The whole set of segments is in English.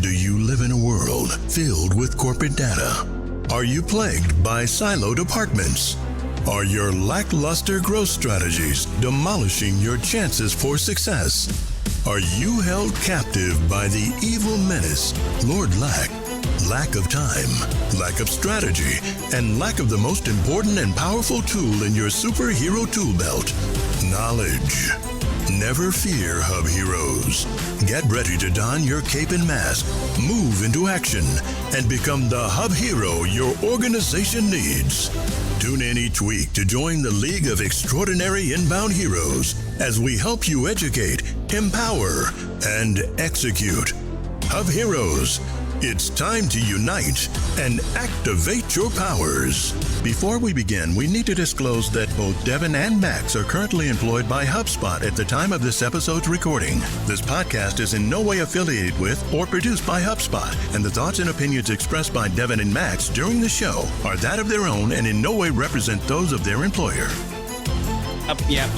Do you live in a world filled with corporate data? Are you plagued by siloed departments? Are your lackluster growth strategies demolishing your chances for success? Are you held captive by the evil menace, Lord Lack? Lack of time, lack of strategy, and lack of the most important and powerful tool in your superhero tool belt, knowledge. Never fear, HubHeroes. Get ready to don your cape and mask, move into action, and become the Hub Hero your organization needs. Tune in each week to join the League of Extraordinary Inbound Heroes as we help you educate, empower, and execute. HubHeroes, it's time to unite and activate your powers. Before we begin, we need to disclose that both Devin and Max are currently employed by HubSpot at the time of this episode's recording. This podcast is in no way affiliated with or produced by HubSpot, and the thoughts and opinions expressed by Devin and Max during the show are that of their own and in no way represent those of their employer. Yep.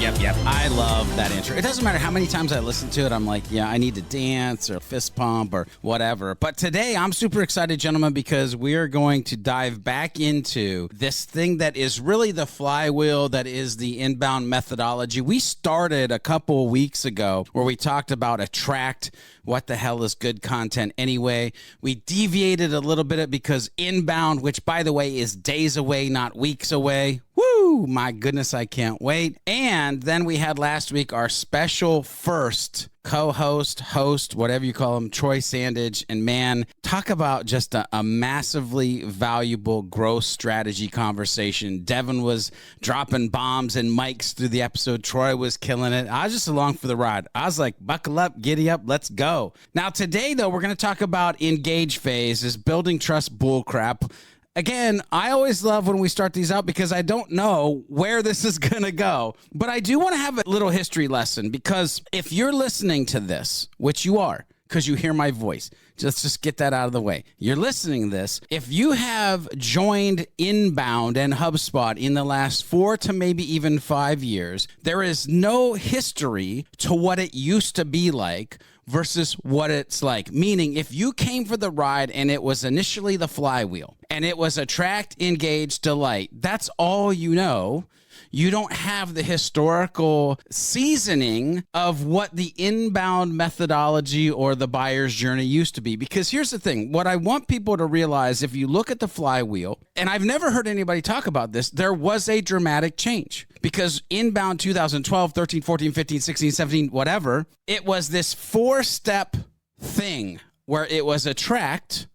I love that intro. It doesn't matter how many times I listen to it. I'm like, yeah, I need to dance or fist pump or whatever. But today I'm super excited, gentlemen, because we are going to dive back into this thing that is really the flywheel, that is the inbound methodology. We started a couple of weeks ago where we talked about attract. What the hell is good content anyway? We deviated a little bit because inbound, which by the way is days away, not weeks away. Woo! My goodness, I can't wait. And then we had last week our special first co-host, host, whatever you call him, Troy Sandage. And man, talk about just a massively valuable growth strategy conversation. Devin was dropping bombs and mics through the episode. Troy was killing it. I was just along for the ride. I was like, buckle up, giddy up, let's go. Now today, though, we're going to talk about engage phase, is building trust bullcrap. Again, I always love when we start these out because I don't know where this is going to go. But I do want to have a little history lesson, because if you're listening to this, which you are, because you hear my voice, let's just get that out of the way. You're listening to this. If you have joined Inbound and HubSpot in the last 4 to maybe even 5 years, there is no history to what it used to be like versus what it's like. Meaning, if you came for the ride and it was initially the flywheel and it was attract, engage, delight, that's all you know. You don't have the historical seasoning of what the inbound methodology or the buyer's journey used to be. Because here's the thing, what I want people to realize, if you look at the flywheel, and I've never heard anybody talk about this, there was a dramatic change. Because inbound 2012, 13, 14, 15, 16, 17, whatever, it was this 4-step thing where it was attract,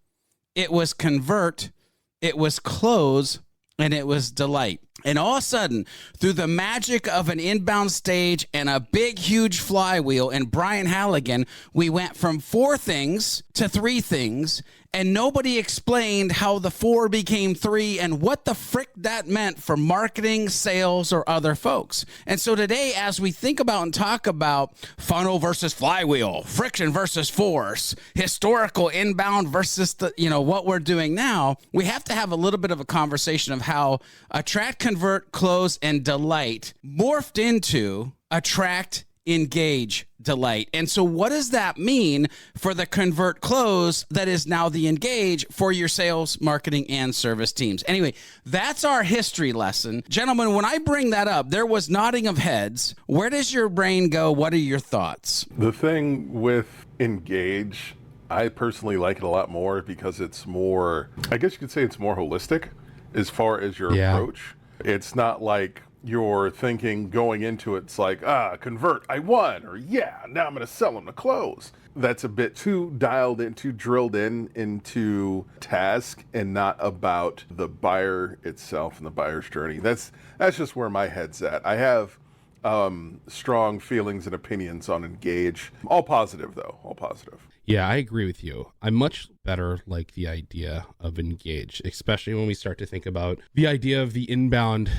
it was convert, it was close, and it was delight. And all of a sudden, through the magic of an inbound stage and a big, huge flywheel and Brian Halligan, we went from 4 things to 3 things, and nobody explained how the 4 became 3 and what the frick that meant for marketing, sales, or other folks. And so today, as we think about and talk about funnel versus flywheel, friction versus force, historical inbound versus what we're doing now, we have to have a little bit of a conversation of how attract, convert, close, and delight morphed into attract, engage, delight. And so what does that mean for the convert, close that is now the engage for your sales, marketing, and service teams? Anyway, that's our history lesson. Gentlemen, when I bring that up, there was nodding of heads. Where does your brain go? What are your thoughts? The thing with engage, I personally like it a lot more because it's more, I guess you could say it's more holistic as far as your approach. It's not like you're thinking going into it, it's like, convert, I won, or now I'm going to sell them to close. That's a bit too dialed into, drilled into task and not about the buyer itself and the buyer's journey. That's just where my head's at. I have strong feelings and opinions on engage. All positive, though, all positive. Yeah, I agree with you. I much better like the idea of engage, especially when we start to think about the idea of the inbound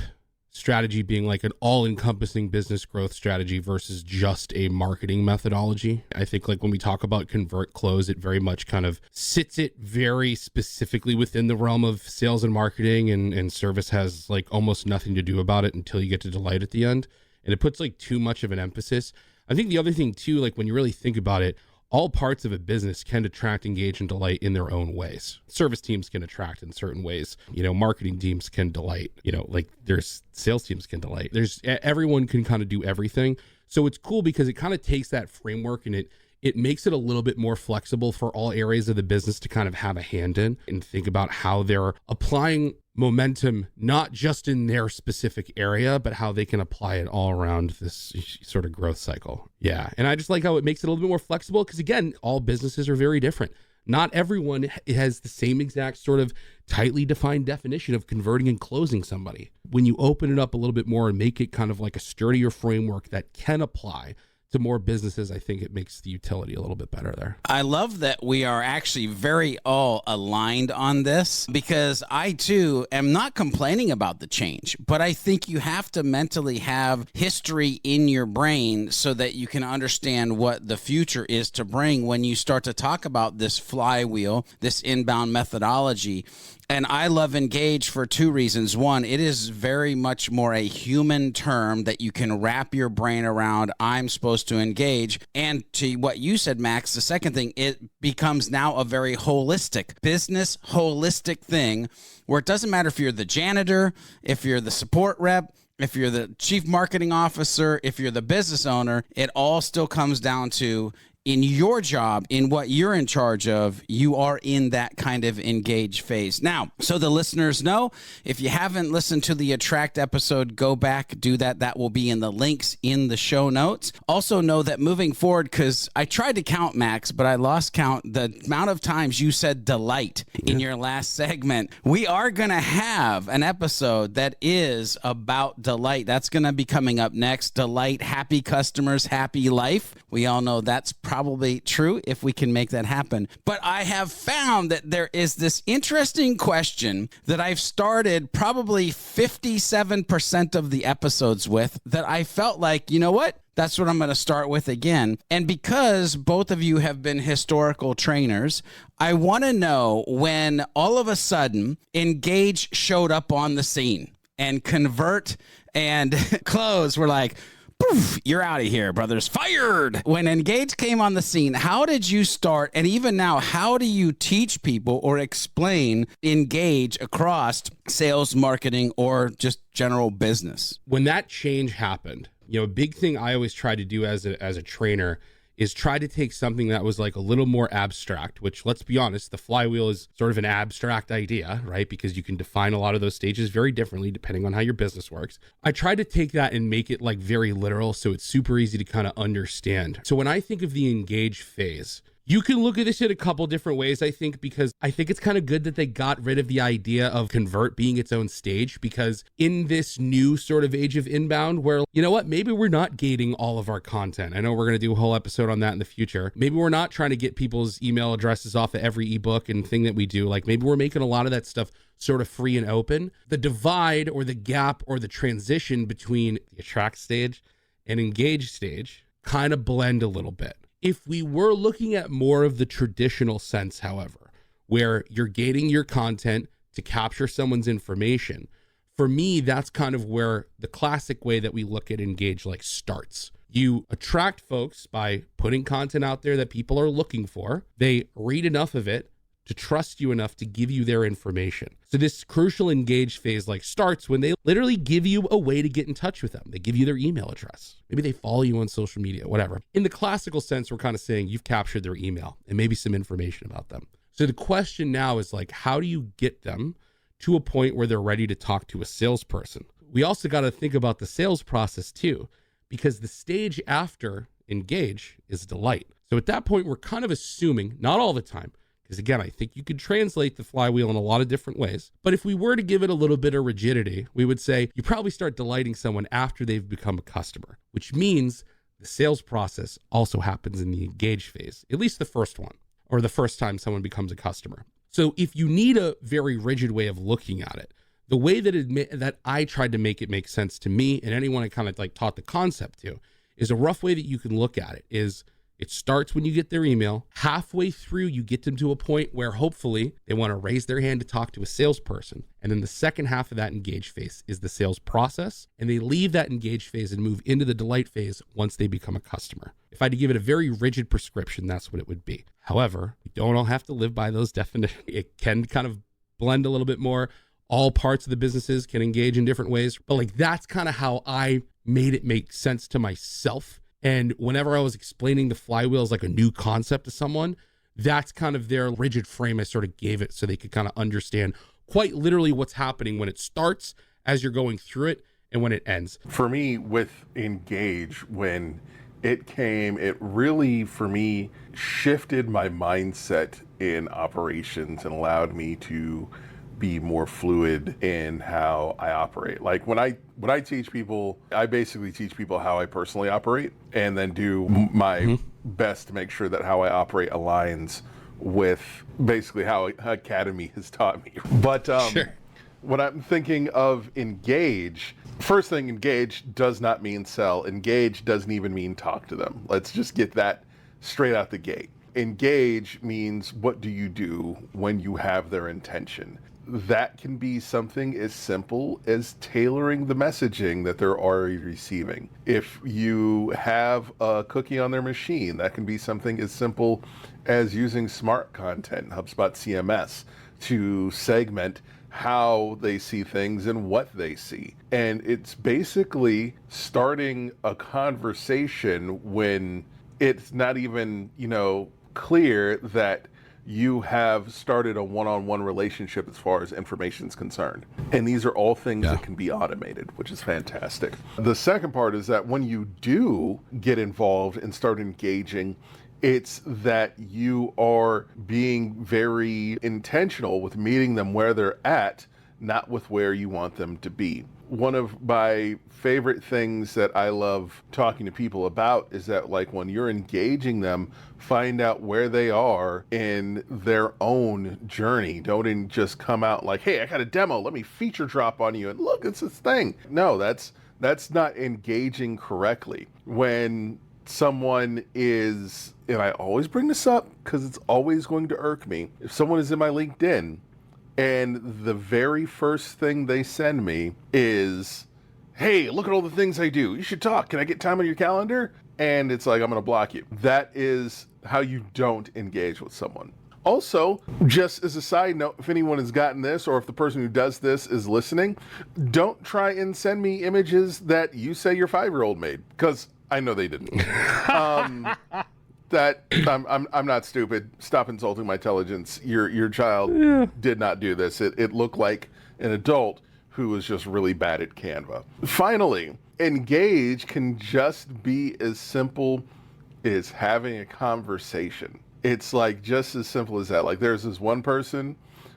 strategy being like an all-encompassing business growth strategy versus just a marketing methodology. I think like when we talk about convert, close, it very much kind of sits it very specifically within the realm of sales and marketing, and service has like almost nothing to do about it until you get to delight at the end. And it puts like too much of an emphasis. I think the other thing too, like when you really think about it, all parts of a business can attract, engage, and delight in their own ways. Service teams can attract in certain ways. Marketing teams can delight. Like there's sales teams can delight. Everyone can kind of do everything. So it's cool because it kind of takes that framework and it makes it a little bit more flexible for all areas of the business to kind of have a hand in and think about how they're applying momentum, not just in their specific area, but how they can apply it all around this sort of growth cycle. Yeah. And I just like how it makes it a little bit more flexible because, again, all businesses are very different. Not everyone has the same exact sort of tightly defined definition of converting and closing somebody. When you open it up a little bit more and make it kind of like a sturdier framework that can apply to more businesses, I think it makes the utility a little bit better there. I love that we are actually very all aligned on this because I too am not complaining about the change, but I think you have to mentally have history in your brain so that you can understand what the future is to bring when you start to talk about this flywheel, this inbound methodology. And I love Engage for two reasons. One, it is very much more a human term that you can wrap your brain around. I'm supposed to engage. And to what you said, Max, the second thing, it becomes now a very holistic business, holistic thing where it doesn't matter if you're the janitor, if you're the support rep, if you're the chief marketing officer, if you're the business owner, it all still comes down to in your job, in what you're in charge of, you are in that kind of engage phase. Now, so the listeners know, if you haven't listened to the Attract episode, go back, do that. That will be in the links in the show notes. Also know that moving forward, because I tried to count, Max, but I lost count the amount of times you said delight in your last segment. We are going to have an episode that is about delight. That's going to be coming up next. Delight, happy customers, happy life. We all know that's probably true if we can make that happen. But I have found that there is this interesting question that I've started probably 57% of the episodes with that I felt like, you know what? That's what I'm going to start with again. And because both of you have been historical trainers, I want to know when all of a sudden Engage showed up on the scene and Convert and Close were like, poof, you're out of here, brothers. Fired. When Engage came on the scene, how did you start? And even now, how do you teach people or explain Engage across sales, marketing, or just general business? When that change happened, a big thing I always try to do as a trainer is try to take something that was like a little more abstract, which, let's be honest, the flywheel is sort of an abstract idea, right? Because you can define a lot of those stages very differently depending on how your business works. I try to take that and make it like very literal so it's super easy to kind of understand. So when I think of the engage phase, you can look at this in a couple different ways, I think, because I think it's kind of good that they got rid of the idea of Convert being its own stage, because in this new sort of age of inbound where, you know what, maybe we're not gating all of our content. I know we're going to do a whole episode on that in the future. Maybe we're not trying to get people's email addresses off of every ebook and thing that we do. Like maybe we're making a lot of that stuff sort of free and open. The divide or the gap or the transition between the attract stage and engage stage kind of blend a little bit. If we were looking at more of the traditional sense, however, where you're gating your content to capture someone's information, for me, that's kind of where the classic way that we look at engage like starts. You attract folks by putting content out there that people are looking for. They read enough of it to trust you enough to give you their information. So this crucial engage phase like starts when they literally give you a way to get in touch with them. They give you their email address. Maybe they follow you on social media, whatever. In the classical sense, we're kind of saying you've captured their email and maybe some information about them. So the question now is like, how do you get them to a point where they're ready to talk to a salesperson? We also got to think about the sales process too, because the stage after engage is delight. So at that point, we're kind of assuming, not all the time, because again, I think you could translate the flywheel in a lot of different ways. But if we were to give it a little bit of rigidity, we would say you probably start delighting someone after they've become a customer, which means the sales process also happens in the engage phase, at least the first one, or the first time someone becomes a customer. So if you need a very rigid way of looking at it, the way that I tried to make it make sense to me and anyone I kind of like taught the concept to is a rough way that you can look at it is It starts when you get their email. Halfway through, you get them to a point where hopefully they want to raise their hand to talk to a salesperson. And then the second half of that engage phase is the sales process. And they leave that engage phase and move into the delight phase once they become a customer. If I had to give it a very rigid prescription, that's what it would be. However, we don't all have to live by those definitions. It can kind of blend a little bit more. All parts of the businesses can engage in different ways. But like, that's kind of how I made it make sense to myself. And whenever I was explaining the flywheel as like a new concept to someone, that's kind of their rigid frame I sort of gave it so they could kind of understand quite literally what's happening when it starts as you're going through it and when it ends. For me, with Engage, when it came, it really, for me, shifted my mindset in operations and allowed me to be more fluid in how I operate. Like when I teach people, I basically teach people how I personally operate and then do my best to make sure that how I operate aligns with basically how Academy has taught me. But Sure. When I'm thinking of Engage, first thing, Engage does not mean sell. Engage doesn't even mean talk to them. Let's just get that straight out the gate. Engage means, what do you do when you have their intention? That can be something as simple as tailoring the messaging that they're already receiving. If you have a cookie on their machine, that can be something as simple as using smart content, HubSpot CMS, to segment how they see things and what they see. And it's basically starting a conversation when it's not even, clear that you have started a one-on-one relationship as far as information is concerned. And these are all things that can be automated, which is fantastic. The second part is that when you do get involved and start engaging, it's that you are being very intentional with meeting them where they're at, not with where you want them to be. One of my favorite things that I love talking to people about is that, like, when you're engaging them, find out where they are in their own journey. Don't just come out like, hey, I got a demo, let me feature drop on you and look, it's this thing. No, that's not engaging correctly. When someone is, and I always bring this up because it's always going to irk me, if someone is in my LinkedIn and the very first thing they send me is, hey, look at all the things I do, you should talk, can I get time on your calendar? And it's like, I'm going to block you. That is how you don't engage with someone. Also, just as a side note, if anyone has gotten this, or if the person who does this is listening, don't try and send me images that you say your 5-year-old made, because I know they didn't. That I'm not stupid. Stop insulting my intelligence. Your child did not do this. It looked like an adult who was just really bad at Canva. Finally, engage can just be as simple as having a conversation. It's like just as simple as that. Like, there's this one person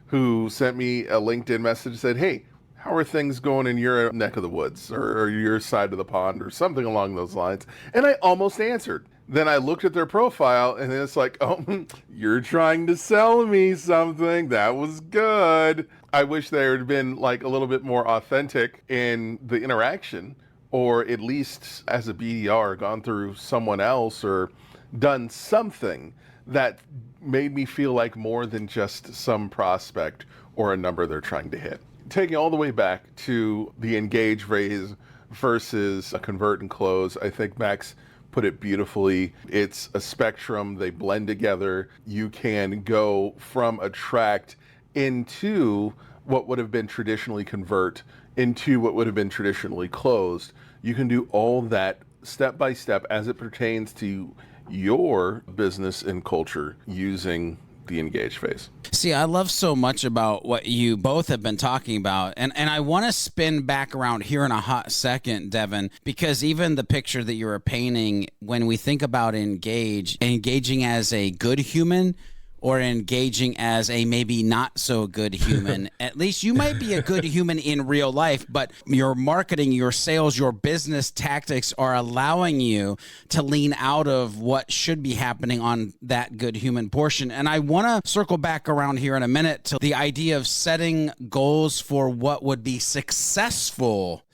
who sent me a LinkedIn message and said, hey, how are things going in your neck of the woods or your side of the pond or something along those lines? And I almost answered. Then I looked at their profile and it's like, oh, you're trying to sell me something. That was good. I wish there had been like a little bit more authentic in the interaction, or at least as a BDR gone through someone else or done something that made me feel like more than just some prospect or a number they're trying to hit. Taking all the way back to the engage, raise versus a convert and close, I think Max put it beautifully. It's a spectrum. They blend together. You can go from attract into what would have been traditionally convert into what would have been traditionally closed. You can do all that step by step as it pertains to your business and culture using the engage phase. See, I love so much about what you both have been talking about. And I want to spin back around here in a hot second, Devin, because even the picture that you were painting, when we think about engaging as a good human or engaging as a maybe not so good human, at least you might be a good human in real life, but your marketing, your sales, your business tactics are allowing you to lean out of what should be happening on that good human portion. And I want to circle back around here in a minute to the idea of setting goals for what would be successful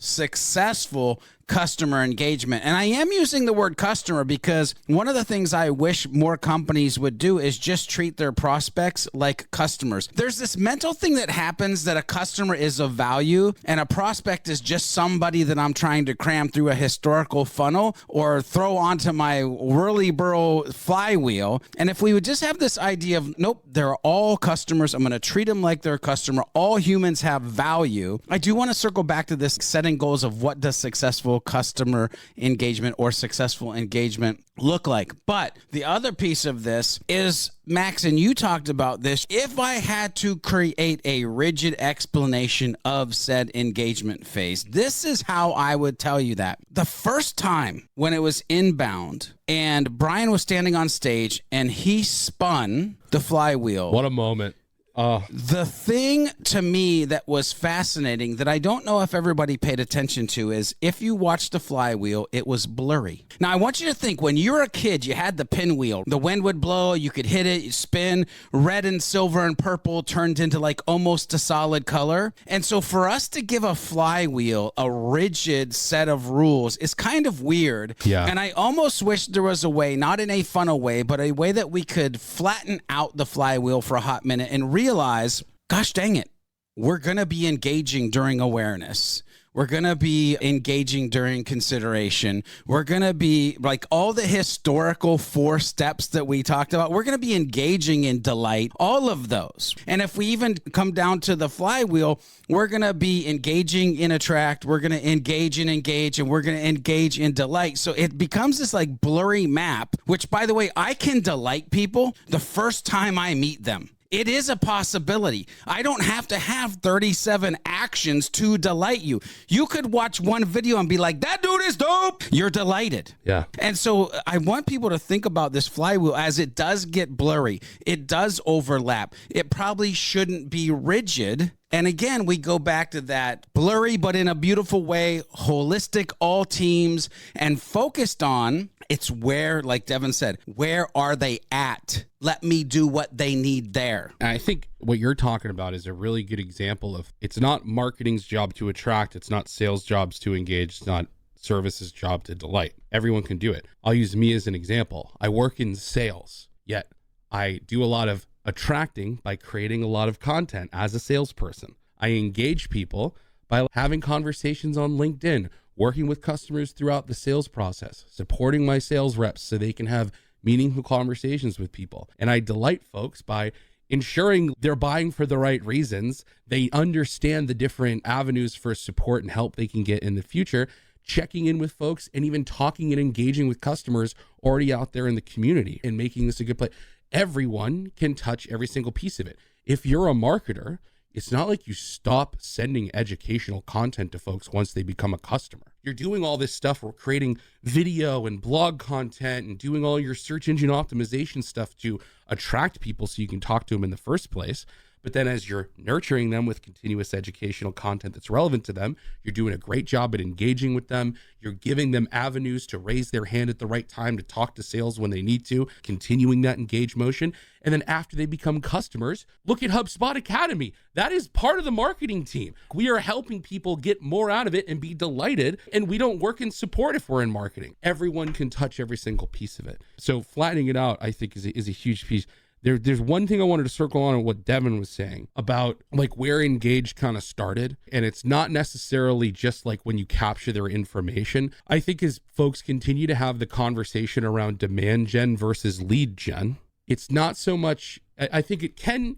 customer engagement. And I am using the word customer because one of the things I wish more companies would do is just treat their prospects like customers. There's this mental thing that happens that a customer is of value and a prospect is just somebody that I'm trying to cram through a historical funnel or throw onto my whirly-burl flywheel. And if we would just have this idea of, nope, they're all customers. I'm going to treat them like they're a customer. All humans have value. I do want to circle back to this setting goals of what does successful customer engagement or successful engagement look like. But the other piece of this is, Max, and you talked about this, if I had to create a rigid explanation of said engagement phase, this is how I would tell you that. The first time when it was inbound and Brian was standing on stage and he spun the flywheel. What a moment. The thing to me that was fascinating that I don't know if everybody paid attention to is if you watch the flywheel, it was blurry. Now, I want you to think when you were a kid, you had the pinwheel. The wind would blow, you could hit it, you spin, red and silver and purple turned into like almost a solid color. And so for us to give a flywheel a rigid set of rules is kind of weird. Yeah. And I almost wish there was a way, not in a funnel way, but a way that we could flatten out the flywheel for a hot minute and realize, gosh dang it, we're going to be engaging during awareness. We're going to be engaging during consideration. We're going to be like all the historical 4 steps that we talked about. We're going to be engaging in delight, all of those. And if we even come down to the flywheel, we're going to be engaging in attract. We're going to engage in engage, and we're going to engage in delight. So it becomes this like blurry map, which, by the way, I can delight people the first time I meet them. It is a possibility. I don't have to have 37 actions to delight you. You could watch one video and be like, that dude is dope. You're delighted. Yeah. And so I want people to think about this flywheel as it does get blurry. It does overlap. It probably shouldn't be rigid. And again, we go back to that blurry, but in a beautiful way, holistic, all teams, and focused on it's where, like Devin said, where are they at? Let me do what they need there. And I think what you're talking about is a really good example of it's not marketing's job to attract. It's not sales jobs to engage. It's not services job to delight. Everyone can do it. I'll use me as an example. I work in sales, yet I do a lot of attracting by creating a lot of content as a salesperson. I engage people by having conversations on LinkedIn, working with customers throughout the sales process, supporting my sales reps so they can have meaningful conversations with people. And I delight folks by ensuring they're buying for the right reasons. They understand the different avenues for support and help they can get in the future, checking in with folks and even talking and engaging with customers already out there in the community and making this a good place. Everyone can touch every single piece of it. If you're a marketer, it's not like you stop sending educational content to folks once they become a customer. You're doing all this stuff. We're creating video and blog content and doing all your search engine optimization stuff to attract people so you can talk to them in the first place. But then as you're nurturing them with continuous educational content that's relevant to them, you're doing a great job at engaging with them. You're giving them avenues to raise their hand at the right time to talk to sales when they need to, continuing that engage motion. And then after they become customers, look at HubSpot Academy. That is part of the marketing team. We are helping people get more out of it and be delighted. And we don't work in support if we're in marketing. Everyone can touch every single piece of it. So flattening it out, I think, is a huge piece. There's one thing I wanted to circle on what Devin was saying about like where Engage kind of started. And it's not necessarily just like when you capture their information. I think as folks continue to have the conversation around demand gen versus lead gen, it's not so much, I think it can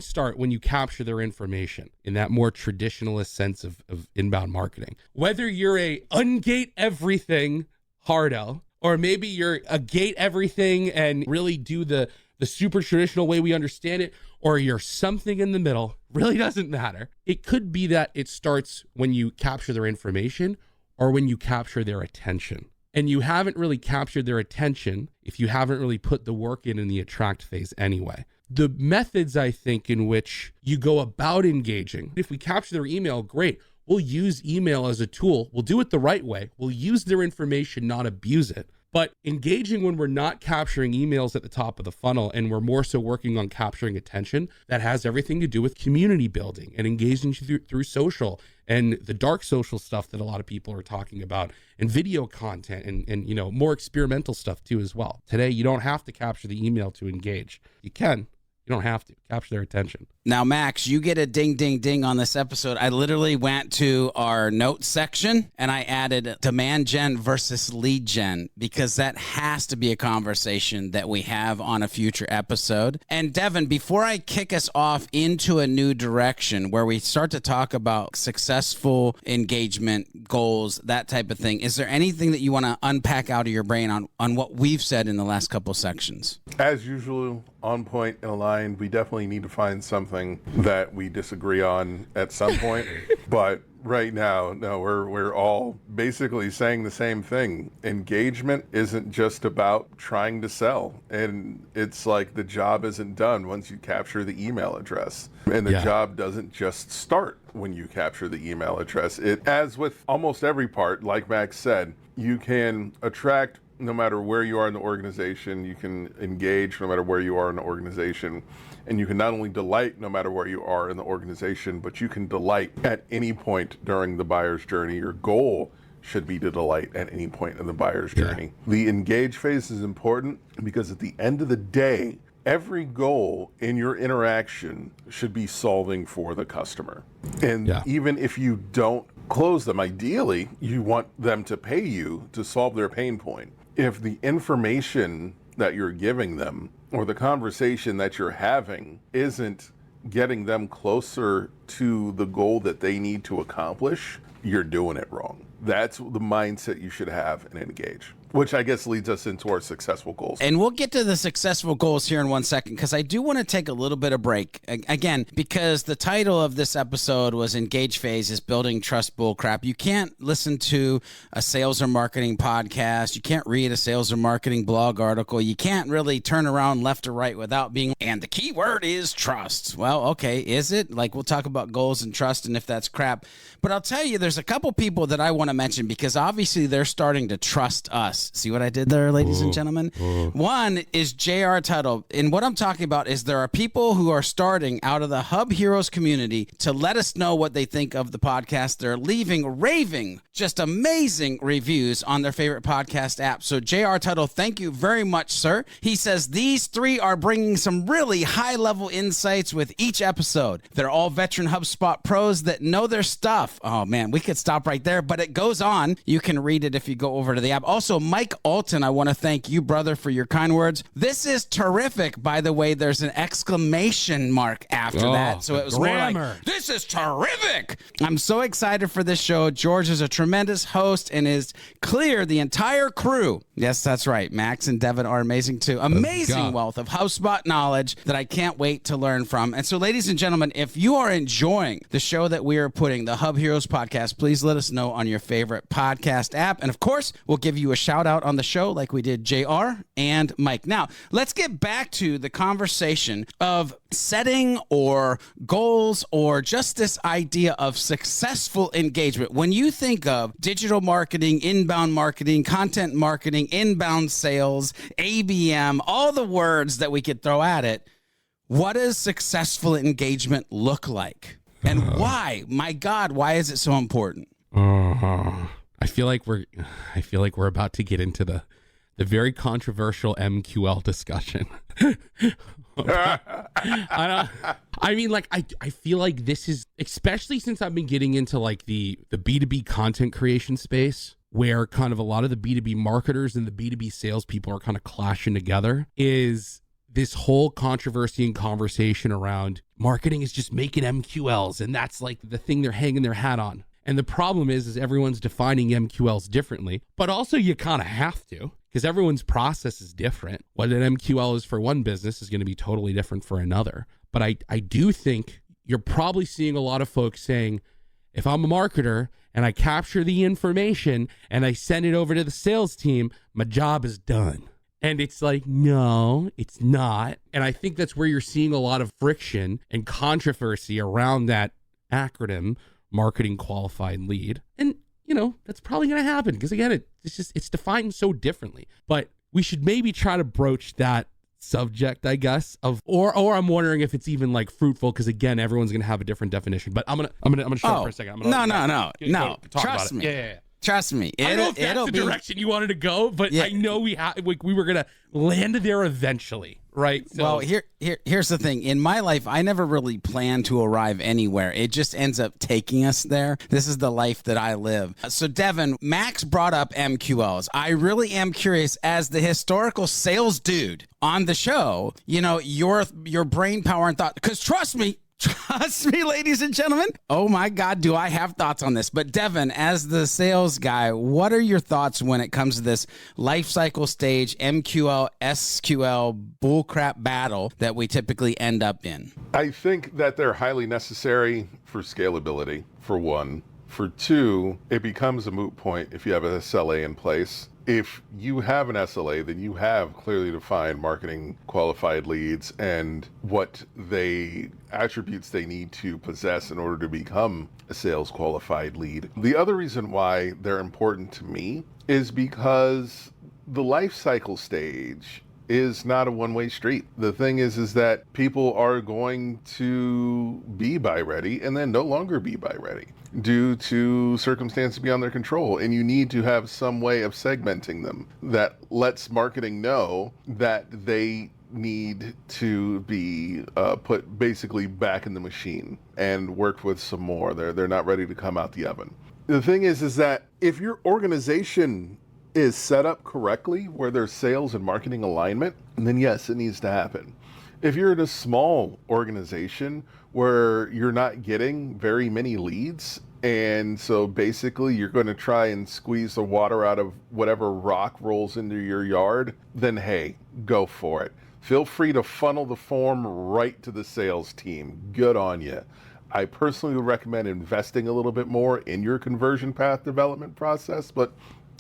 start when you capture their information in that more traditionalist sense of inbound marketing. Whether you're a ungate everything hard L, or maybe you're a gate everything and really do the super traditional way we understand it, or you're something in the middle, really doesn't matter. It could be that it starts when you capture their information or when you capture their attention. And you haven't really captured their attention if you haven't really put the work in the attract phase anyway. The methods, I think, in which you go about engaging, if we capture their email, great. We'll use email as a tool. We'll do it the right way. We'll use their information, not abuse it. But engaging when we're not capturing emails at the top of the funnel and we're more so working on capturing attention, that has everything to do with community building and engaging through social and the dark social stuff that a lot of people are talking about, and video content, and you know, more experimental stuff too as well. Today, you don't have to capture the email to engage. You can. You don't have to capture their attention. Now, Max, you get a ding, ding, ding on this episode. I literally went to our notes section and I added demand gen versus lead gen, because that has to be a conversation that we have on a future episode. And Devin, before I kick us off into a new direction where we start to talk about successful engagement goals, that type of thing, is there anything that you want to unpack out of your brain on what we've said in the last couple sections? As usual, on point and aligned. We definitely need to find something that we disagree on at some point. But right now, no, we're all basically saying the same thing. Engagement isn't just about trying to sell. And it's like the job isn't done once you capture the email address. And the job doesn't just start when you capture the email address. It, as with almost every part, like Max said, you can attract no matter where you are in the organization, you can engage no matter where you are in the organization, and you can not only delight no matter where you are in the organization, but you can delight at any point during the buyer's journey. Your goal should be to delight at any point in the buyer's journey. The engage phase is important because at the end of the day, every goal in your interaction should be solving for the customer. And even if you don't close them, ideally, you want them to pay you to solve their pain point. If the information that you're giving them or the conversation that you're having isn't getting them closer to the goal that they need to accomplish, you're doing it wrong. That's the mindset you should have and engage, which I guess leads us into our successful goals. And we'll get to the successful goals here in 1 second, because I do want to take a little bit of break. Again, because the title of this episode was Engage Phase is Building Trust Bullcrap. You can't listen to a sales or marketing podcast. You can't read a sales or marketing blog article. You can't really turn around left or right without being, and the key word is trust. Well, okay, is it? Like, we'll talk about goals and trust and if that's crap. But I'll tell you, there's a couple people that I want to mention because obviously they're starting to trust us. See what I did there, ladies and gentlemen? One is JR Tuttle. And what I'm talking about is there are people who are starting out of the HubHeroes community to let us know what they think of the podcast. They're leaving raving, just amazing reviews on their favorite podcast app. So JR Tuttle, thank you very much, sir. He says these three are bringing some really high-level insights with each episode. They're all veteran HubSpot pros that know their stuff. Oh, man, we could stop right there, but it goes on. You can read it if you go over to the app. Also, Mike Alton, I want to thank you, brother, for your kind words. This is terrific. By the way, there's an exclamation mark after that. So it was more like, this is terrific. I'm so excited for this show. George is a tremendous host and is clear the entire crew. Yes, that's right. Max and Devin are amazing too. Amazing wealth of HubSpot knowledge that I can't wait to learn from. And so, ladies and gentlemen, if you are enjoying the show that we are putting, the HubHeroes podcast, please let us know on your favorite podcast app. And of course, we'll give you a shout out on the show like we did JR and Mike. Now, let's get back to the conversation of setting or goals or just this idea of successful engagement. When you think of digital marketing, inbound marketing, content marketing, inbound sales, ABM, all the words that we could throw at it, what does successful engagement look like? And why? My God, why is it so important? I feel like we're about to get into the very controversial MQL discussion. I feel like this is, especially since I've been getting into like the B2B content creation space, where kind of a lot of the B2B marketers and the B2B salespeople are kind of clashing together, is this whole controversy and conversation around marketing is just making MQLs, and that's like the thing they're hanging their hat on. And the problem is everyone's defining MQLs differently, but also you kind of have to, because everyone's process is different. What an MQL is for one business is going to be totally different for another. But I do think you're probably seeing a lot of folks saying, if I'm a marketer and I capture the information and I send it over to the sales team, my job is done. And it's like, no, it's not. And I think that's where you're seeing a lot of friction and controversy around that acronym, marketing qualified lead. And, you know, that's probably going to happen because, again, it's defined so differently. But we should maybe try to broach that subject, I guess, of or I'm wondering if it's even like fruitful, because again, everyone's gonna have a different definition. But I'm gonna shut up for a second. No. Trust me. Yeah. Trust me. I don't know if that's the direction you wanted to go, but I know we were gonna land there eventually, right? So, well, here's the thing. In my life, I never really plan to arrive anywhere. It just ends up taking us there. This is the life that I live. So, Devin, Max brought up MQLs. I really am curious, as the historical sales dude on the show, you know, your brain power and thought, because trust me, ladies and gentlemen. Oh my God, do I have thoughts on this? But Devin, as the sales guy, what are your thoughts when it comes to this life cycle stage, MQL, SQL, bullcrap battle that we typically end up in? I think that they're highly necessary for scalability, for one. For two, it becomes a moot point if you have a SLA in place. If you have an SLA, then you have clearly defined marketing qualified leads and what attributes they need to possess in order to become a sales qualified lead. The other reason why they're important to me is because the life cycle stage is not a one-way street. The thing is that people are going to be buy ready and then no longer be buy ready due to circumstances beyond their control. And you need to have some way of segmenting them that lets marketing know that they need to be put basically back in the machine and worked with some more. They're not ready to come out the oven. The thing is that if your organization is set up correctly, where there's sales and marketing alignment, then yes, it needs to happen. If you're in a small organization where you're not getting very many leads, and so basically you're going to try and squeeze the water out of whatever rock rolls into your yard, then hey, go for it. Feel free to funnel the form right to the sales team. Good on you. I personally would recommend investing a little bit more in your conversion path development process, but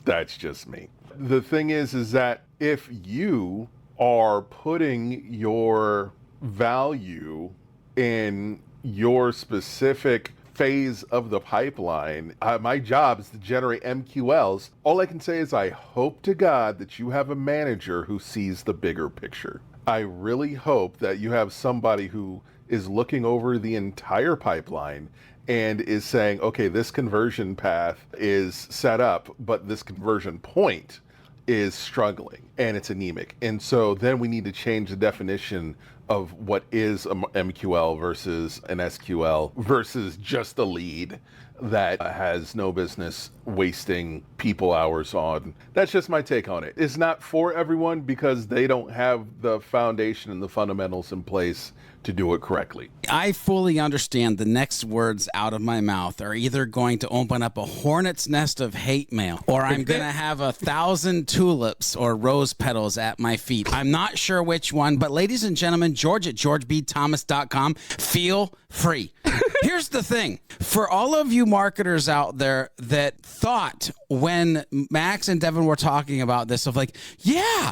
that's just me. The thing is that if you are putting your value in your specific phase of the pipeline, my job is to generate MQLs. All I can say is I hope to God that you have a manager who sees the bigger picture. I really hope that you have somebody who is looking over the entire pipeline and is saying, okay, this conversion path is set up, but this conversion point is struggling and it's anemic. And so then we need to change the definition of what is a MQL versus an SQL versus just a lead that has no business wasting people hours on. That's just my take on it. It's not for everyone because they don't have the foundation and the fundamentals in place to do it correctly. I fully understand the next words out of my mouth are either going to open up a hornet's nest of hate mail, or I'm going to have 1,000 tulips or rose petals at my feet. I'm not sure which one, but ladies and gentlemen, George at georgebthomas.com, feel free. Here's the thing. For all of you marketers out there that thought when Max and Devin were talking about this of like, yeah,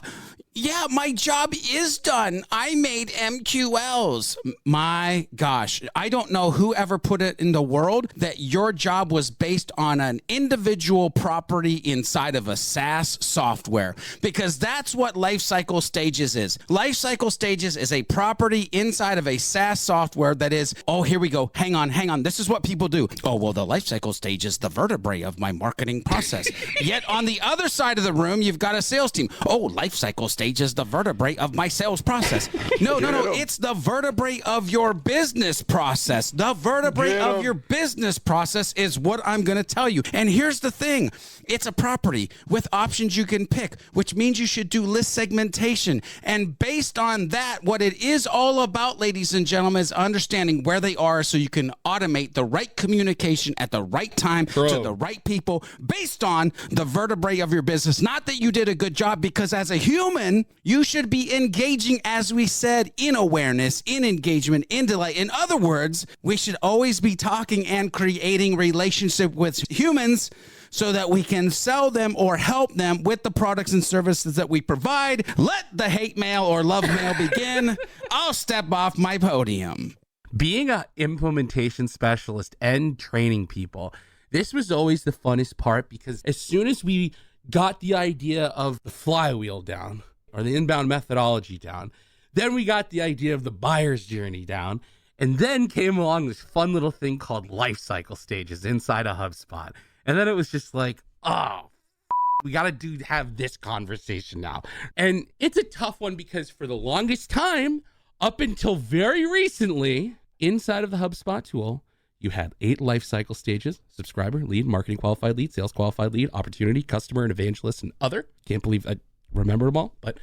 my job is done. I made MQLs. My gosh, I don't know who ever put it in the world that your job was based on an individual property inside of a SaaS software, because that's what Lifecycle Stages is. Lifecycle Stages is a property inside of a SaaS software that is, oh, here we go. Hang on. This is what people do. Oh, well, the lifecycle stage is the vertebrae of my marketing process. Yet on the other side of the room, you've got a sales team. Oh, lifecycle stage is the vertebrae of my sales process. No. It's the vertebrae of your business process. The vertebrae of your business process is what I'm going to tell you. And here's the thing. It's a property with options you can pick, which means you should do list segmentation. And based on that, what it is all about, ladies and gentlemen, is understanding where they are so you can automate the right communication at the right time to the right people based on the vertebrae of your business. Not that you did a good job, because as a human, you should be engaging, as we said, in awareness, in engagement, in delight. In other words, we should always be talking and creating relationship with humans so that we can sell them or help them with the products and services that we provide. Let the hate mail or love mail begin. I'll step off my podium. Being an implementation specialist and training people, this was always the funnest part, because as soon as we got the idea of the flywheel down, or the inbound methodology down. Then we got the idea of the buyer's journey down. And then came along this fun little thing called life cycle stages inside of HubSpot. And then it was just like, oh, we got to have this conversation now. And it's a tough one because for the longest time, up until very recently, inside of the HubSpot tool, you had 8 life cycle stages: subscriber, lead, marketing qualified lead, sales qualified lead, opportunity, customer, and evangelist, and other. Can't believe I remember them all, but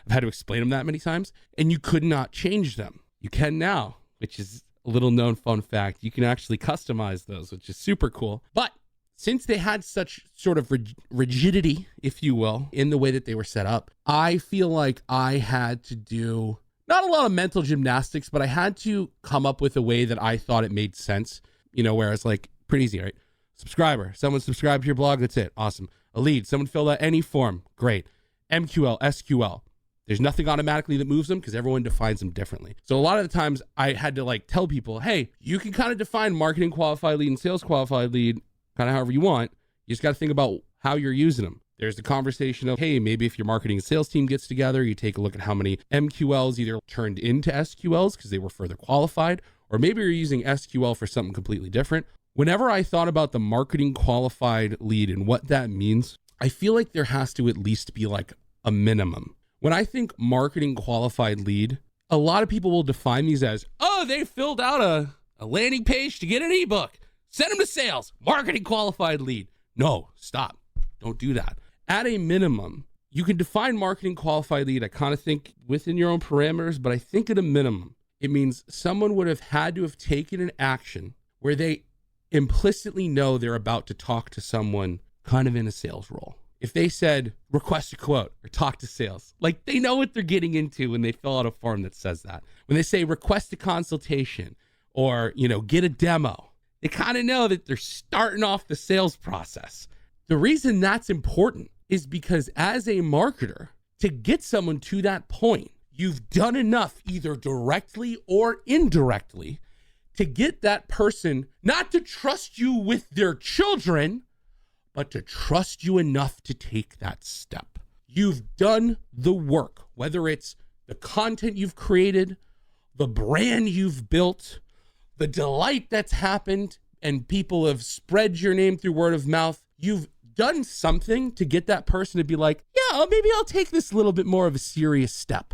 I've had to explain them that many times. And you could not change them. You can now, which is a little known fun fact. You can actually customize those, which is super cool. But since they had such sort of rigidity, if you will, in the way that they were set up, I feel like I had to do not a lot of mental gymnastics, but I had to come up with a way that I thought it made sense, whereas like pretty easy, right? Subscriber, someone subscribed to your blog, that's it, awesome. A lead, someone filled out any form, great. MQL, SQL. There's nothing automatically that moves them because everyone defines them differently. So a lot of the times I had to like tell people, hey, you can kind of define marketing qualified lead and sales qualified lead kind of however you want. You just got to think about how you're using them. There's the conversation of, hey, maybe if your marketing and sales team gets together, you take a look at how many MQLs either turned into SQLs because they were further qualified, or maybe you're using SQL for something completely different. Whenever I thought about the marketing qualified lead and what that means, I feel like there has to at least be like a minimum. When I think marketing qualified lead, a lot of people will define these as, oh, they filled out a landing page to get an ebook. Send them to sales, marketing qualified lead. No, stop. Don't do that. At a minimum, you can define marketing qualified lead, I kind of think within your own parameters, but I think at a minimum, it means someone would have had to have taken an action where they implicitly know they're about to talk to someone kind of in a sales role. If they said, request a quote or talk to sales, like they know what they're getting into when they fill out a form that says that. When they say request a consultation or, get a demo, they kind of know that they're starting off the sales process. The reason that's important is because as a marketer, to get someone to that point, you've done enough either directly or indirectly to get that person not to trust you with their children, but to trust you enough to take that step. You've done the work, whether it's the content you've created, the brand you've built, the delight that's happened, and people have spread your name through word of mouth. You've done something to get that person to be like, yeah, maybe I'll take this a little bit more of a serious step.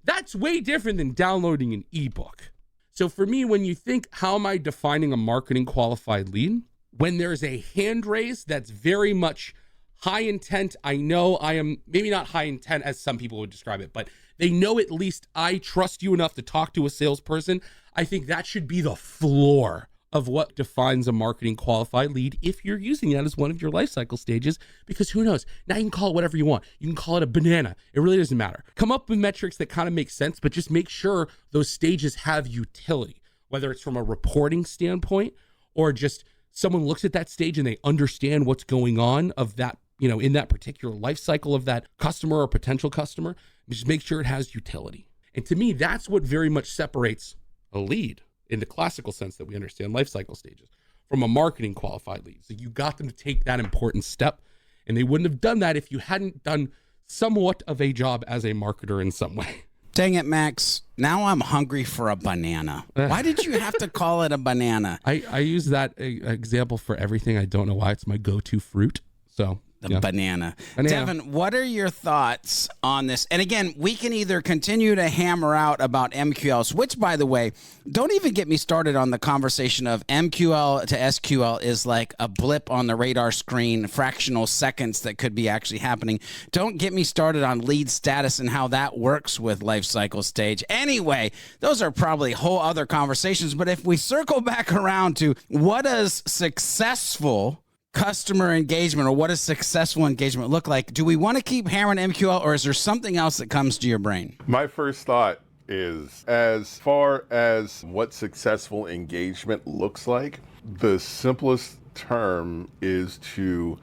That's way different than downloading an ebook. So for me, when you think, how am I defining a marketing qualified lead? When there's a hand raise that's very much high intent, I know I am maybe not high intent as some people would describe it, but they know at least I trust you enough to talk to a salesperson. I think that should be the floor of what defines a marketing qualified lead if you're using that as one of your life cycle stages, because who knows? Now you can call it whatever you want. You can call it a banana. It really doesn't matter. Come up with metrics that kind of make sense, but just make sure those stages have utility, whether it's from a reporting standpoint or just someone looks at that stage and they understand what's going on of that, in that particular life cycle of that customer or potential customer. Just make sure it has utility. And to me, that's what very much separates a lead in the classical sense that we understand life cycle stages from a marketing qualified lead. So you got them to take that important step, and they wouldn't have done that if you hadn't done somewhat of a job as a marketer in some way. Dang it, Max. Now I'm hungry for a banana. Why did you have to call it a banana? I use that example for everything. I don't know why. It's my go-to fruit. So The banana. Devin, what are your thoughts on this? And again, we can either continue to hammer out about MQLs, which, by the way, don't even get me started on the conversation of MQL to SQL is like a blip on the radar screen, fractional seconds that could be actually happening. Don't get me started on lead status and how that works with life cycle stage. Anyway, those are probably whole other conversations. But if we circle back around to what does successful customer engagement, or what does successful engagement look like? Do we want to keep hammering MQL, or is there something else that comes to your brain? My first thought is, as far as what successful engagement looks like, the simplest term is to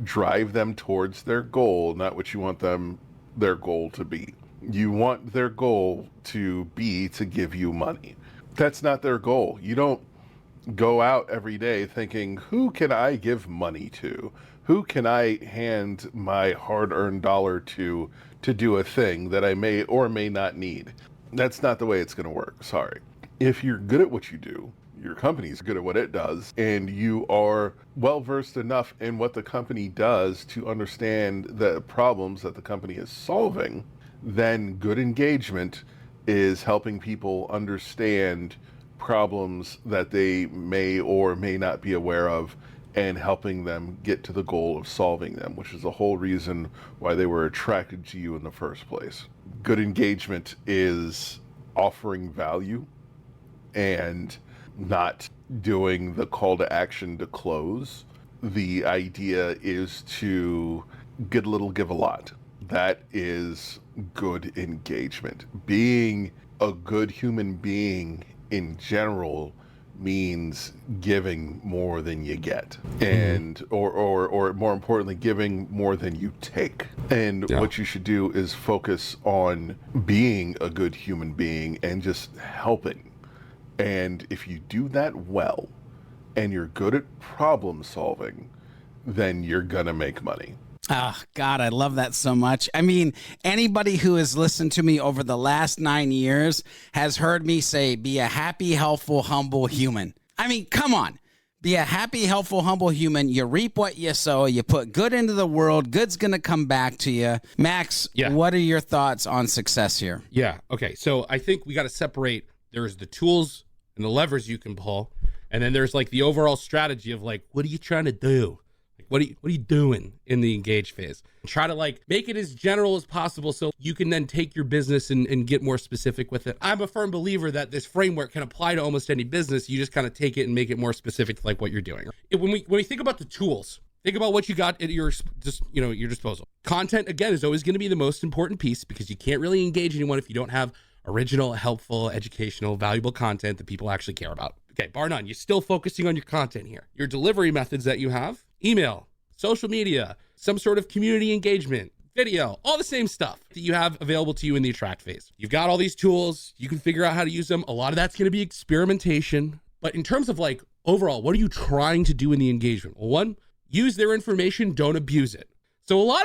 drive them towards their goal, not what you want their goal to be. You want their goal to be to give you money. That's not their goal. You don't go out every day thinking, who can I give money to? who can I hand my hard-earned dollar to do a thing that I may or may not need? That's not the way it's going to work. Sorry. If you're good at what you do, your company's good at what it does, and you are well-versed enough in what the company does to understand the problems that the company is solving, then good engagement is helping people understand problems that they may or may not be aware of and helping them get to the goal of solving them, which is the whole reason why they were attracted to you in the first place. Good engagement is offering value and not doing the call to action to close. The idea is to get a little, give a lot. That is good engagement. Being a good human being in general means giving more than you get, and or more importantly, giving more than you take. And what you should do is focus on being a good human being and just helping. And if you do that well and you're good at problem solving, then you're gonna make money. Oh, God, I love that so much. I mean, anybody who has listened to me over the last 9 years has heard me say, be a happy, helpful, humble human. I mean, come on. Be a happy, helpful, humble human. You reap what you sow. You put good into the world. Good's going to come back to you. Max, what are your thoughts on success here? Yeah. Okay. So I think we got to separate. There's the tools and the levers you can pull. And then there's like the overall strategy of like, what are you trying to do? What are you doing in the engage phase? Try to like make it as general as possible so you can then take your business and get more specific with it. I'm a firm believer that this framework can apply to almost any business. You just kind of take it and make it more specific to like what you're doing. When we think about the tools, think about what you got at your disposal. Content, again, is always going to be the most important piece because you can't really engage anyone if you don't have original, helpful, educational, valuable content that people actually care about. Okay, bar none. You're still focusing on your content here. Your delivery methods that you have: email, social media, some sort of community engagement, video, all the same stuff that you have available to you in the attract phase. You've got all these tools. You can figure out how to use them. A lot of that's going to be experimentation. But in terms of like overall, what are you trying to do in the engagement? Well, one, use their information. Don't abuse it. So a lot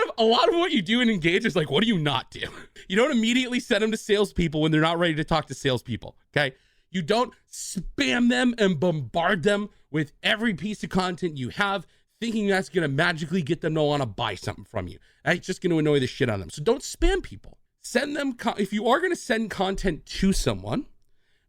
of what you do in engage is like, what do you not do? You don't immediately send them to salespeople when they're not ready to talk to salespeople. Okay. You don't spam them and bombard them with every piece of content you have, thinking that's going to magically get them to want to buy something from you. That's just going to annoy the shit out of them. So don't spam people. Send them, if you are going to send content to someone,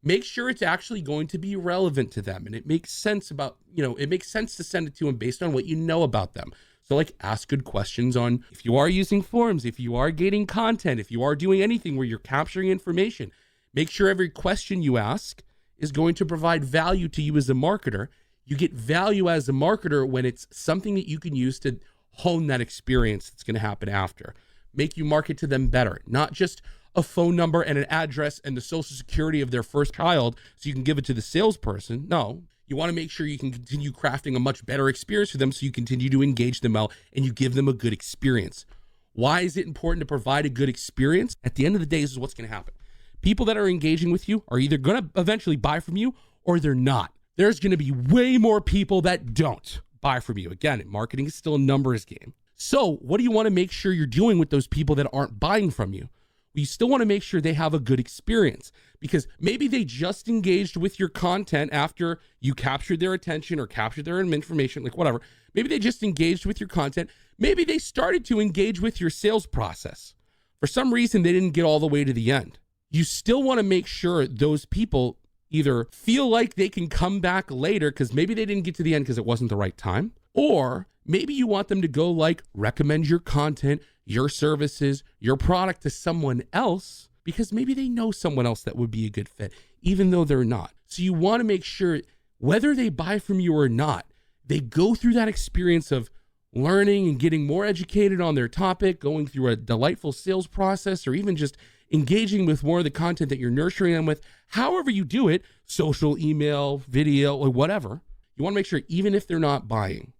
make sure it's actually going to be relevant to them. And it makes sense it makes sense to send it to them based on what you know about them. So like ask good questions on if you are using forums, if you are gating content, if you are doing anything where you're capturing information, make sure every question you ask is going to provide value to you as a marketer. You get value as a marketer when it's something that you can use to hone that experience that's going to happen after. Make you market to them better, not just a phone number and an address and the social security of their first child so you can give it to the salesperson. No, you want to make sure you can continue crafting a much better experience for them so you continue to engage them well and you give them a good experience. Why is it important to provide a good experience? At the end of the day, this is what's going to happen. People that are engaging with you are either going to eventually buy from you or they're not. There's going to be way more people that don't buy from you. Again, marketing is still a numbers game. So what do you want to make sure you're doing with those people that aren't buying from you? Well, you still want to make sure they have a good experience because maybe they just engaged with your content after you captured their attention or captured their information, like whatever. Maybe they just engaged with your content. Maybe they started to engage with your sales process. For some reason, they didn't get all the way to the end. You still want to make sure those people either feel like they can come back later because maybe they didn't get to the end because it wasn't the right time, or maybe you want them to go like recommend your content, your services, your product to someone else because maybe they know someone else that would be a good fit, even though they're not. So you want to make sure whether they buy from you or not, they go through that experience of learning and getting more educated on their topic, going through a delightful sales process, or even just engaging with more of the content that you're nurturing them with. However you do it, social, email, video, or whatever, you want to make sure even if they're not buying,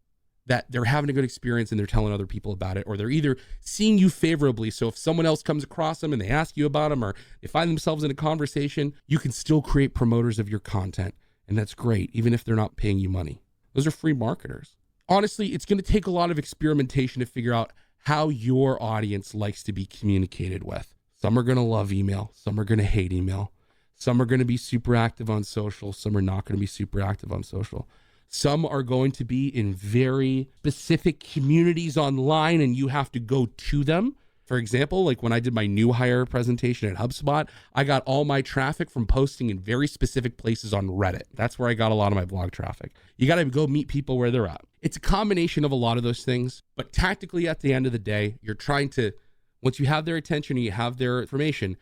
that they're having a good experience and they're telling other people about it, or they're either seeing you favorably. So if someone else comes across them and they ask you about them, or they find themselves in a conversation, you can still create promoters of your content. And that's great, even if they're not paying you money. Those are free marketers. honestly, it's going to take a lot of experimentation to figure out how your audience likes to be communicated with. Some are going to love email. Some are going to hate email. Some are going to be super active on social. Some are not going to be super active on social. Some are going to be in very specific communities online and you have to go to them. For example, like when I did my new hire presentation at HubSpot, I got all my traffic from posting in very specific places on Reddit. That's where I got a lot of my blog traffic. You got to go meet people where they're at. It's a combination of a lot of those things, but tactically at the end of the day, you're trying to, once you have their attention and you have their information,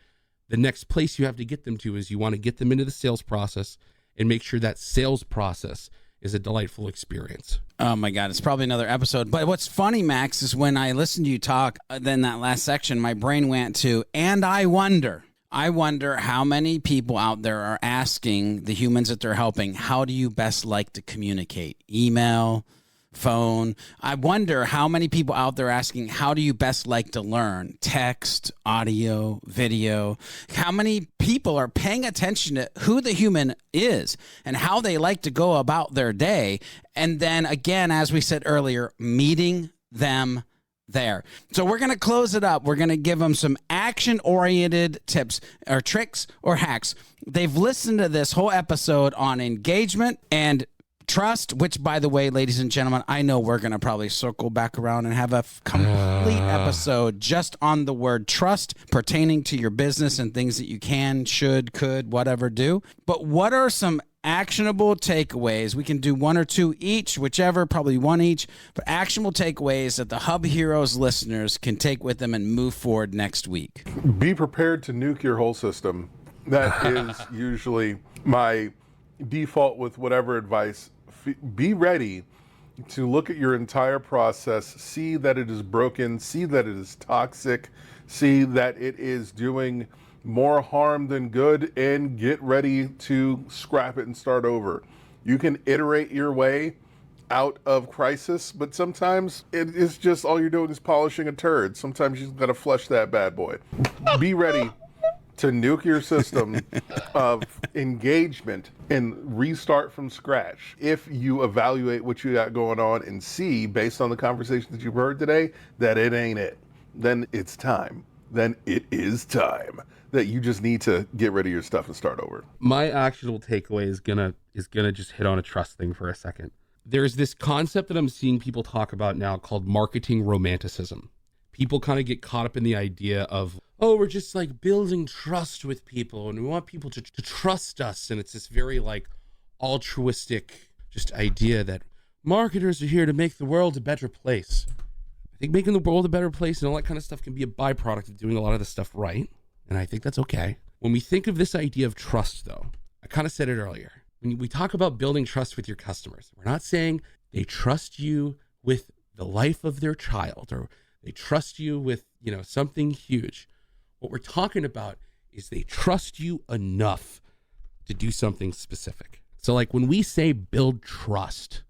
the next place you have to get them to is you want to get them into the sales process and make sure that sales process is a delightful experience. Oh my God, it's probably another episode. But what's funny, Max, is when I listened to you talk, then that last section, my brain went to, and I wonder how many people out there are asking the humans that they're helping, how do you best like to communicate? Email, phone. I wonder how many people out there asking, how do you best like to learn? Text, audio, video. How many people are paying attention to who the human is and how they like to go about their day? And then again, as we said earlier, meeting them there. So we're going to close it up. We're going to give them some action-oriented tips or tricks or hacks. They've listened to this whole episode on engagement and trust, which, by the way, ladies and gentlemen, I know we're going to probably circle back around and have a complete episode just on the word trust pertaining to your business and things that you can, should, could, whatever do. But what are some actionable takeaways? We can do one or two each, whichever, probably one each, but actionable takeaways that the Hub Heroes listeners can take with them and move forward next week. Be prepared to nuke your whole system. That is usually my default with whatever advice. Be ready to look at your entire process, see that it is broken, see that it is toxic, see that it is doing more harm than good, and get ready to scrap it and start over. You can iterate your way out of crisis, but sometimes it is just all you're doing is polishing a turd. Sometimes you just got to flush that bad boy. Be ready to nuke your system of engagement and restart from scratch. If you evaluate what you got going on and see, based on the conversation that you've heard today, that it ain't it, then it's time. Then it is time that you just need to get rid of your stuff and start over. My actionable takeaway is gonna just hit on a trust thing for a second. There's this concept that I'm seeing people talk about now called marketing romanticism. People kind of get caught up in the idea of, oh, we're just like building trust with people and we want people to trust us. And it's this very like altruistic just idea that marketers are here to make the world a better place. I think making the world a better place and all that kind of stuff can be a byproduct of doing a lot of this stuff right. And I think that's okay. When we think of this idea of trust, though, I kind of said it earlier. When we talk about building trust with your customers, we're not saying they trust you with the life of their child or they trust you with, something huge. What we're talking about is they trust you enough to do something specific. So like when we say build trust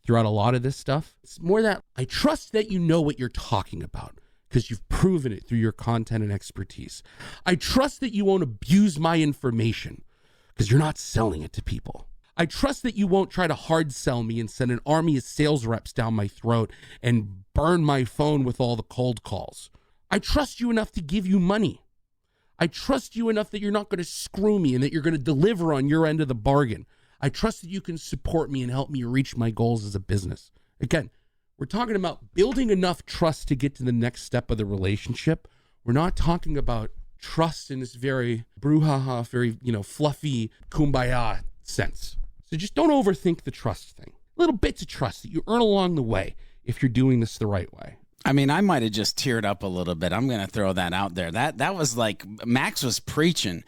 throughout a lot of this stuff, it's more that I trust that you know what you're talking about because you've proven it through your content and expertise. I trust that you won't abuse my information because you're not selling it to people. I trust that you won't try to hard sell me and send an army of sales reps down my throat and burn my phone with all the cold calls. I trust you enough to give you money. I trust you enough that you're not going to screw me and that you're going to deliver on your end of the bargain. I trust that you can support me and help me reach my goals as a business. Again, we're talking about building enough trust to get to the next step of the relationship. We're not talking about trust in this very brouhaha, very, fluffy kumbaya sense. So just don't overthink the trust thing. Little bits of trust that you earn along the way if you're doing this the right way. I mean, I might have just teared up a little bit. I'm going to throw that out there. That was like Max was preaching.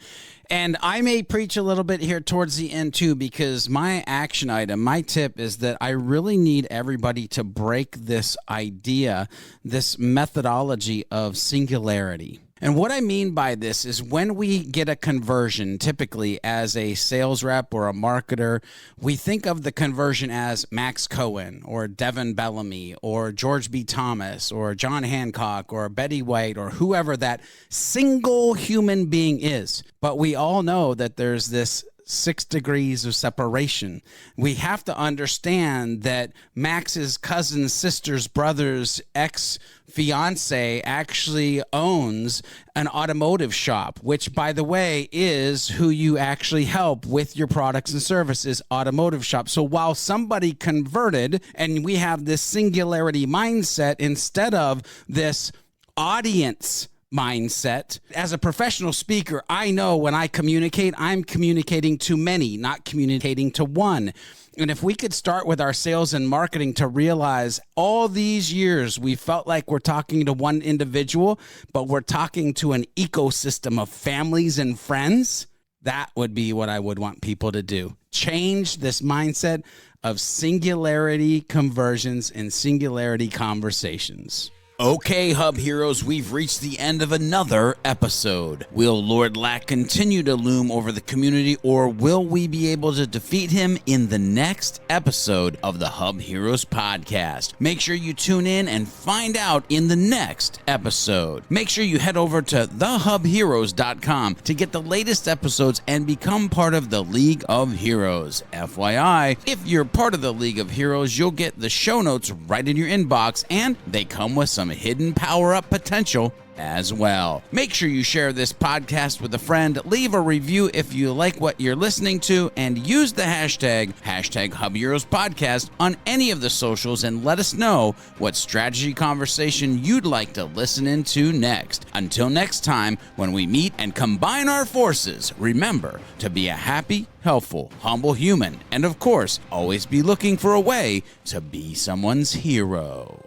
And I may preach a little bit here towards the end too, because my action item, my tip is that I really need everybody to break this idea, this methodology of singularity. And what I mean by this is when we get a conversion, typically as a sales rep or a marketer, we think of the conversion as Max Cohen or Devin Bellamy or George B. Thomas or John Hancock or Betty White or whoever that single human being is. But we all know that there's this 6 degrees of separation. We have to understand that Max's cousin's sister's brother's ex-fiance actually owns an automotive shop, which, by the way, is who you actually help with your products and services, automotive shop. So while somebody converted and we have this singularity mindset instead of this audience mindset. As a professional speaker, I know when I communicate, I'm communicating to many, not communicating to one. And if we could start with our sales and marketing to realize all these years we felt like we're talking to one individual, but we're talking to an ecosystem of families and friends, that would be what I would want people to do. Change this mindset of singularity conversions and singularity conversations. Okay, Hub Heroes, we've reached the end of another episode. Will Lord Lack continue to loom over the community, or will we be able to defeat him in the next episode of the Hub Heroes podcast? Make sure you tune in and find out in the next episode. Make sure you head over to thehubheroes.com to get the latest episodes and become part of the League of Heroes. FYI, if you're part of the League of Heroes, you'll get the show notes right in your inbox, and they come with some hidden power-up potential as well. Make sure you share this podcast with a friend, leave a review if you like what you're listening to, and use the hashtag HubHeroesPodcast on any of the socials and let us know what strategy conversation you'd like to listen into next. Until next time, when we meet and combine our forces, remember to be a happy, helpful, humble human, and of course, always be looking for a way to be someone's hero.